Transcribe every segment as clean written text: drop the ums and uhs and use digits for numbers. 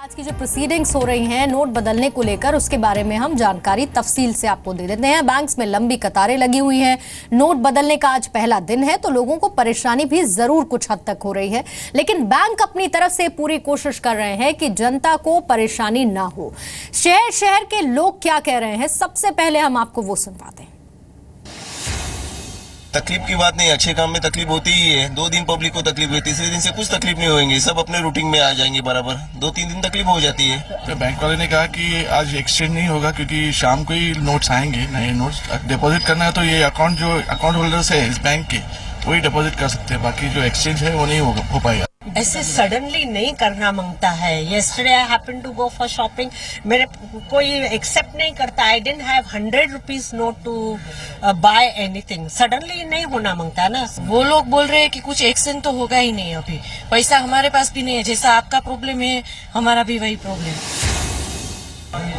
आज की जो प्रोसीडिंग्स हो रही हैं नोट बदलने को लेकर, उसके बारे में हम जानकारी तफसील से आपको दे देते हैं। बैंक्स में लंबी कतारें लगी हुई हैं। नोट बदलने का आज पहला दिन है तो लोगों को परेशानी भी जरूर कुछ हद तक हो रही है, लेकिन बैंक अपनी तरफ से पूरी कोशिश कर रहे हैं कि जनता को परेशानी ना हो। शहर शहर के लोग क्या कह रहे हैं, सबसे पहले हम आपको वो सुनवाते हैं। तकलीफ की बात नहीं, अच्छे काम में तकलीफ होती ही है। 2 दिन पब्लिक को तकलीफ हुई, तीसरे दिन से कुछ तकलीफ नहीं होंगी, सब अपने रूटीन में आ जाएंगे बराबर। 2-3 दिन तकलीफ हो जाती है। तो बैंक वाले ने कहा कि आज एक्सचेंज नहीं होगा क्योंकि शाम को ही नोट्स आएंगे, नए नोट्स डिपॉजिट करना है तो ये अकाउंट होल्डर्स है इस बैंक के वही डिपॉजिट कर सकते हैं, बाकी जो एक्सचेंज है वो नहीं हो पाएगा। ऐसे सडनली नहीं करना मांगता है। Yesterday I happen to go for shopping, मेरे कोई एक्सेप्ट नहीं करता। I didn't have 100 rupees note to buy anything. Suddenly नहीं होना मांगता ना। वो लोग बोल रहे हैं कि कुछ एक्शन तो होगा ही नहीं, अभी पैसा हमारे पास भी नहीं है। जैसा आपका प्रॉब्लम है हमारा भी वही प्रॉब्लम।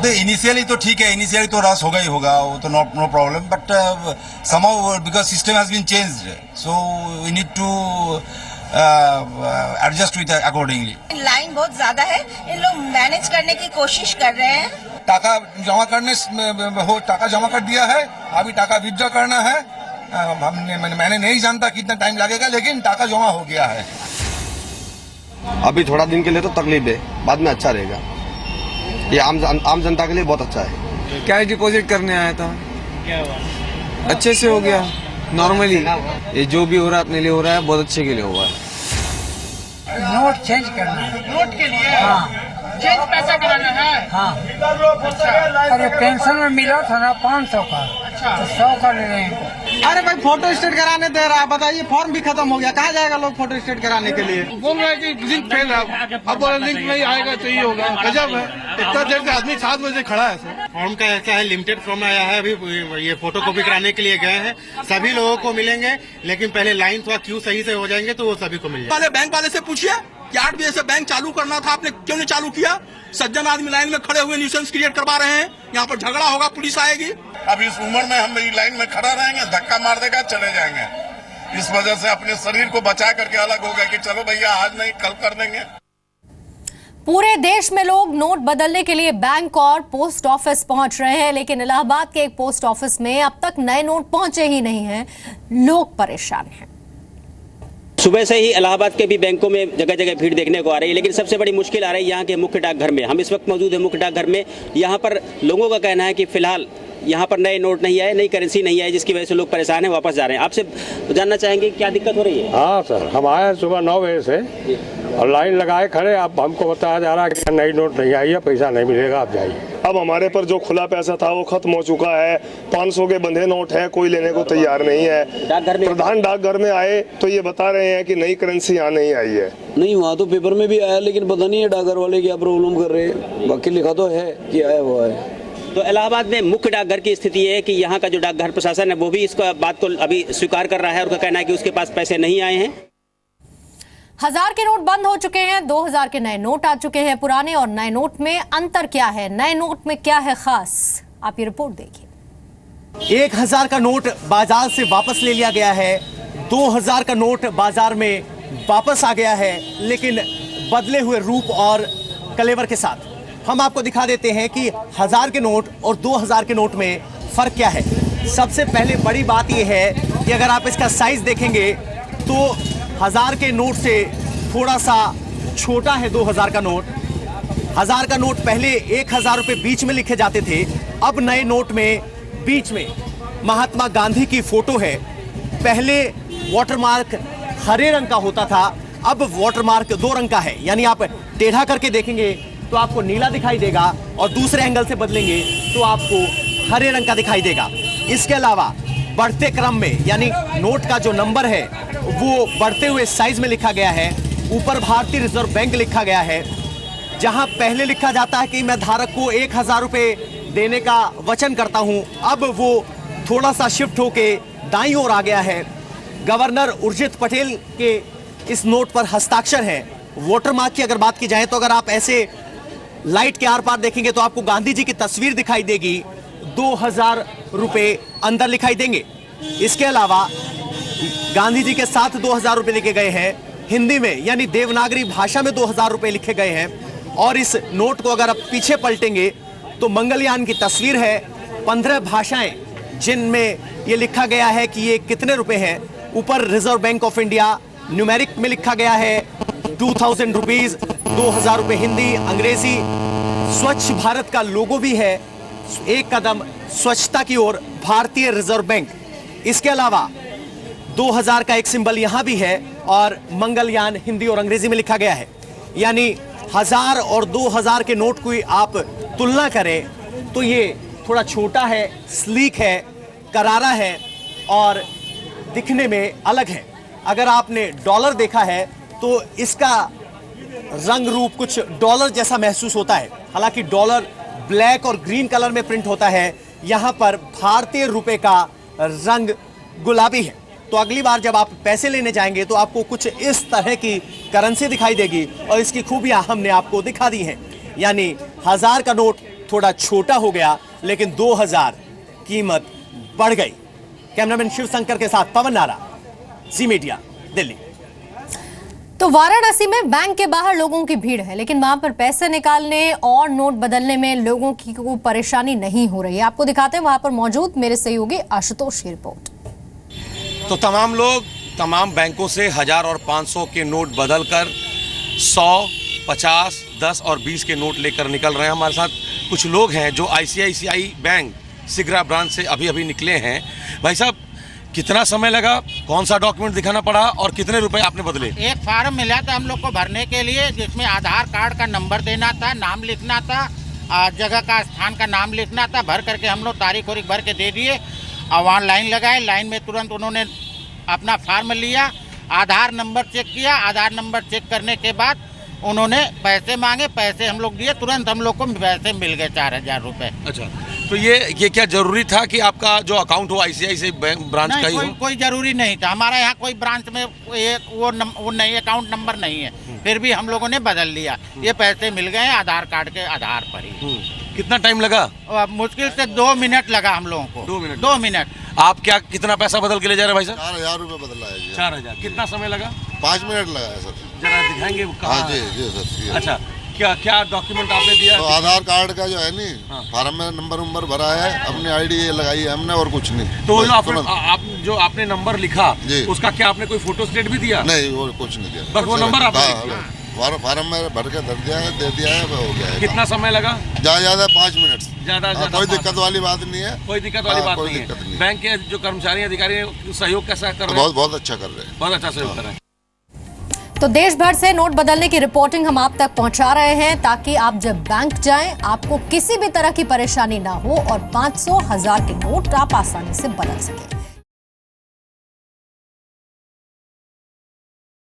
तो इनिशियली तो ठीक है, इनिशियली तो रस होगा ही होगा, वो तो no problem, but somehow because system has been changed, so we need to adjust with accordingly. Line बहुत ज्यादा है, इन लोग मैनेज करने की कोशिश कर रहे हैं। टाका जमा करने हो, टाका जमा कर दिया है, अभी टाका विथड्रॉ करना है। मैंने नहीं जानता कितना टाइम लगेगा, लेकिन टाका जमा हो गया है। अभी थोड़ा दिन के लिए तो तकलीफ है, बाद में अच्छा रहेगा। ये आम जनता के लिए बहुत अच्छा है। कैश डिपॉजिट करने आया था, क्या हुआ? अच्छे से हो गया नॉर्मली। ये जो भी हो रहा है अपने लिए हो रहा है, बहुत अच्छे के लिए हुआ है। नोट चेंज करना है। नोट के लिए? हाँ। चेंज पैसा कराना है? हाँ। अच्छा। अरे पेंशन में मिला था ना 500 का, अच्छा। तो 100 का ले रहे हैं। अरे भाई फोटो स्टेट कराने दे रहा है, बताइए फॉर्म भी खत्म हो गया, कहाँ जाएगा लोग फोटो स्टेट कराने के लिए? बोल रहे हैं कि लिंक फेल है, अब लिंक नहीं आएगा तो ये होगा। गजब है, इतना देर से आदमी 7 बजे खड़ा है। सर फॉर्म का ऐसा है, लिमिटेड फॉर्म आया है, अभी ये फोटो कॉपी कराने के लिए गए हैं। सभी लोगों को मिलेंगे, लेकिन पहले लाइन थोड़ा क्यू सही से हो जाएंगे तो वो सभी को मिल जाएगा। पहले बैंक वाले से पूछिए कि 8 बजे से बैंक चालू करना था, आपने क्यों नहीं चालू किया? सज्जन आदमी लाइन में खड़े हुए न्यूसेंस क्रिएट करवा रहे हैं, यहाँ पर झगड़ा होगा, पुलिस आएगी। अब इस उम्र में हम लाइन में खड़ा रहेंगे, धक्का मार देगा, चले जाएंगे। इस वजह से अपने शरीर को बचा करके अलग हो गए कि चलो भैया आज नहीं कल कर देंगे। पूरे देश में लोग नोट बदलने के लिए बैंक और पोस्ट ऑफिस पहुंच रहे हैं, लेकिन इलाहाबाद के एक पोस्ट ऑफिस में अब तक नए नोट पहुंचे ही नहीं हैं। लोग परेशान हैं। सुबह से ही इलाहाबाद के भी बैंकों में जगह जगह भीड़ देखने को आ रही है, लेकिन सबसे बड़ी मुश्किल आ रही है यहाँ के मुख्य डाकघर में। हम इस वक्त मौजूद हैं मुख्य डाकघर में। यहाँ पर लोगों का कहना है कि फिलहाल यहाँ पर नए नोट नहीं आए, नई करेंसी नहीं आई, जिसकी वजह से लोग परेशान हैं, वापस जा रहे हैं। आपसे जानना चाहेंगे क्या दिक्कत हो रही है? हाँ सर, हम आए सुबह 9 बजे से और लाइन लगाए खड़े। अब हमको बताया जा रहा है कि नई नोट नहीं आई है, पैसा नहीं मिलेगा, आप जाइए। अब हमारे पर जो खुला पैसा था वो खत्म हो चुका है। 500 के बंधे नोट है, कोई लेने को तैयार नहीं है। प्रधान डाकघर में आए तो ये बता रहे हैं कि नई करेंसी यहाँ नहीं आई है। नहीं, वहाँ तो पेपर में भी आया, लेकिन पता नहीं है डाकघर वाले क्या प्रॉब्लम कर रहे हैं। बाकी लिखा तो है कि आया हुआ है। तो इलाहाबाद में मुख्य डाकघर की स्थिति है कि यहाँ का जो डाकघर प्रशासन है वो भी इस बात को अभी स्वीकार कर रहा है और उसका कहना है कि उसके पास पैसे नहीं आए हैं। 1000 के नोट बंद हो चुके हैं, 2000 के नए नोट आ चुके हैं। पुराने और नए नोट में अंतर क्या है, नए नोट में क्या है खास, आप ये रिपोर्ट देखिए। 1000 का नोट बाजार से वापस ले लिया गया है, 2000 का नोट बाजार में वापस आ गया है, लेकिन बदले हुए रूप और कलेवर के साथ। हम आपको दिखा देते हैं कि 1000 के नोट और 2000 के नोट में फर्क क्या है। सबसे पहले बड़ी बात यह है कि अगर आप इसका साइज देखेंगे तो 1000 के नोट से थोड़ा सा छोटा है 2000 का नोट। 1000 का नोट पहले 1000 रुपये बीच में लिखे जाते थे, अब नए नोट में बीच में महात्मा गांधी की फोटो है। पहले वाटरमार्क हरे रंग का होता था, अब वाटरमार्क 2 रंग का है, यानी आप टेढ़ा करके देखेंगे तो आपको नीला दिखाई देगा और दूसरे एंगल से बदलेंगे तो आपको हरे रंग का दिखाई देगा। इसके अलावा बढ़ते क्रम में, यानी नोट का जो नंबर है वो बढ़ते हुए साइज में लिखा गया है। ऊपर भारतीय रिजर्व बैंक लिखा गया है। जहां पहले लिखा जाता है कि मैं धारक को 1000 रुपये देने का वचन करता हूं, अब वो थोड़ा सा शिफ्ट होके दाईं ओर आ गया है। गवर्नर उर्जित पटेल के इस नोट पर हस्ताक्षर है। वाटरमार्क की अगर बात की जाए तो अगर आप ऐसे लाइट के आर पार देखेंगे तो आपको गांधी जी की तस्वीर दिखाई देगी, 2000 रुपये अंदर दिखाई देंगे। इसके अलावा गांधी जी के साथ 2000 रुपये लिखे गए हैं हिंदी में, यानी देवनागरी भाषा में 2000 रुपये लिखे गए हैं। और इस नोट को अगर आप पीछे पलटेंगे तो मंगलयान की तस्वीर है, 15 भाषाएं जिनमें ये लिखा गया है कि ये कितने रुपए हैं। ऊपर reserve bank of India numeric में लिखा गया है 2000 रुपीज, 2000 रुपए हिंदी अंग्रेजी। स्वच्छ भारत का लोगो भी है, एक कदम स्वच्छता की ओर भारतीय रिजर्व बैंक। इसके अलावा 2000 का एक सिंबल यहां भी है और मंगलयान हिंदी और अंग्रेजी में लिखा गया है। यानी 1000 और 2000 के नोट की आप तुलना करें तो ये थोड़ा छोटा है, स्लीक है, करारा है और दिखने में अलग है। अगर आपने डॉलर देखा है तो इसका रंग रूप कुछ डॉलर जैसा महसूस होता है। हालांकि डॉलर ब्लैक और ग्रीन कलर में प्रिंट होता है, यहां पर भारतीय रुपए का रंग गुलाबी है। तो अगली बार जब आप पैसे लेने जाएंगे तो आपको कुछ इस तरह की करेंसी दिखाई देगी और इसकी खूबियां हमने आपको दिखा दी हैं। यानी 1000 का नोट थोड़ा छोटा हो गया लेकिन 2000 कीमत बढ़ गई। कैमरामैन शिव शंकर के साथ पवन नारा, जी मीडिया, दिल्ली। तो वाराणसी में बैंक के बाहर लोगों की भीड़ है, लेकिन वहां पर पैसे निकालने और नोट बदलने में लोगों की कोई परेशानी नहीं हो रही है। आपको दिखाते हैं वहां पर मौजूद मेरे सहयोगी आशुतोष की रिपोर्ट। तो तमाम लोग तमाम बैंकों से 1000 और 500 के नोट बदलकर 100, 50, 10 और 20 के नोट लेकर निकल रहे हैं। हमारे साथ कुछ लोग हैं जो ICICI बैंक सिगरा ब्रांच से अभी निकले हैं। भाई साहब, कितना समय लगा, कौन सा डॉक्यूमेंट दिखाना पड़ा और कितने रुपए आपने बदले? एक फॉर्म मिला था हम लोग को भरने के लिए, जिसमें आधार कार्ड का नंबर देना था, नाम लिखना था, जगह का स्थान का नाम लिखना था। भर करके हम लोग तारीख वारीख भर के दे दिए और वहाँ लाइन लगाए। लाइन में तुरंत उन्होंने अपना फार्म लिया, आधार नंबर चेक किया। आधार नंबर चेक करने के बाद उन्होंने पैसे मांगे, पैसे हम लोग दिए, तुरंत हम लोग को पैसे मिल गए 4000 रुपए। अच्छा, तो ये क्या जरूरी था कि आपका जो अकाउंट हो ICICI बैंक ब्रांच का ही हो? कोई जरूरी नहीं था। हमारा यहाँ कोई ब्रांच में वो नहीं, अकाउंट नंबर नहीं है, फिर भी हम लोगों ने बदल लिया। ये पैसे मिल गए आधार कार्ड के आधार पर ही। कितना टाइम लगा? मुश्किल से 2 मिनट लगा हम लोगों को। 2 मिनट। आप क्या कितना पैसा बदल के ले जा रहे हैं भाई साहब? 4000 रुपए बदला है जी। 4000। कितना समय लगा? 5 मिनट लगा है सर। जरा दिखाएंगे कहाँ? हाँ जी सर। अच्छा, क्या डॉक्यूमेंट आपने दिया? तो आधार कार्ड का जो है नी, फार्म में नंबर भरा है, अपनी ID लगाई है हमने और कुछ नहीं। तो जो आपने नंबर लिखा उसका क्या आपने कोई फोटो स्टेट भी दिया? नहीं, वो कुछ नहीं दिया, बस वो नंबर आपने फार्म में भर के दे दिया है, हो गया है। कितना समय लगा? ज्यादा 5 मिनट। ज्यादा कोई दिक्कत वाली बात नहीं है। कोई दिक्कत वाली बात नहीं है। बैंक के जो कर्मचारी अधिकारी सहयोग कैसा कर रहे हैं? बहुत अच्छा कर रहे हैं, बहुत अच्छा सहयोग कर रहे हैं। तो देश भर से नोट बदलने की रिपोर्टिंग हम आप तक पहुंचा रहे हैं ताकि आप जब बैंक जाएं आपको किसी भी तरह की परेशानी ना हो और 500, 1000 के नोट आप आसानी से बदल सकें।